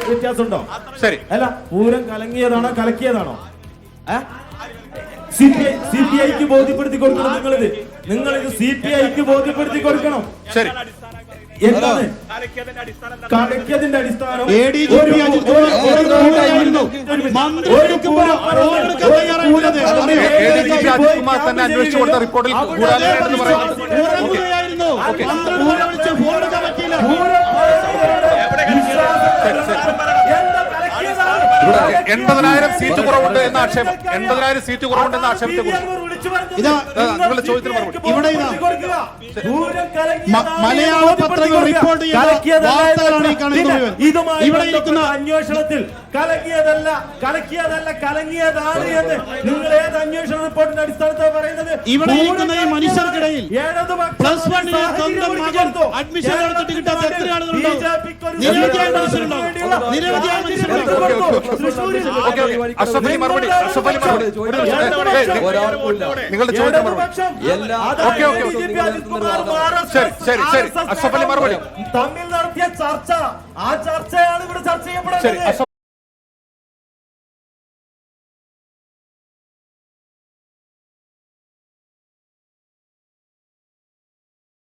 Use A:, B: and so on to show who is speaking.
A: വ്യത്യാസമുണ്ടോ?
B: ശരി,
A: അല്ല, പൂരം കലങ്ങിയതാണോ കലക്കിയതാണോ? CPIക്ക് ബോധ്യപ്പെടുത്തി കൊടുക്കണം. നിങ്ങളിത് CPIക്ക് ബോധ്യപ്പെടുത്തി കൊടുക്കണം.
B: ശരി,
A: എന്താണ് കലക്കിയതിന്റെ അടിസ്ഥാനം?
B: അജിത്കുമാർ തന്നെ അന്വേഷിച്ചു കൊടുത്ത റിപ്പോർട്ടിൽ ഗൂഢാലോചന പറയുന്നത് 80,000 സീറ്റ് കുറവുണ്ട് എന്ന ആക്ഷേപം, 80,000 സീറ്റ് കുറവുണ്ടെന്ന ആക്ഷേപത്തെ കുറിച്ച് നിങ്ങളുടെ ചോദ്യത്തിന് മറുപടി.
C: ഇവിടെ മലയാള പത്രങ്ങൾ റിപ്പോർട്ട് ചെയ്ത വാർത്തകളാണ് ഈ കാണുന്നത്. ഇവിടെ ഇരിക്കുന്ന
A: അന്വേഷണത്തിൽ കലങ്ങിയതാണ് എന്ന് നിങ്ങൾ ഏത് അന്വേഷണ റിപ്പോർട്ടിന്റെ അടിസ്ഥാനത്തിൽ പറയുന്നത്?
C: ഇവിടെ ഇരിക്കുന്ന ഈ മനുഷ്യർക്കിടയിൽ +1 സ്വന്തം മകൻ അഡ്മിഷൻ എടുത്തിട്ട് കിട്ടാത്ത എത്ര ആളുകളുണ്ടാവും? നിരവധിയായ മനുഷ്യരുണ്ടാവും.
B: അഷ്റഫ് അലി മറുപടി. നിങ്ങളുടെ ചോദ്യത്തിന് മറുപടി. ശരി, അഷ്റഫ് അലി മറുപടി.
A: തമ്മിൽ നടത്തിയ ചർച്ച, ആ ചർച്ചയാണ് ഇവിടെ ചർച്ച ചെയ്യപ്പെടുന്നത്.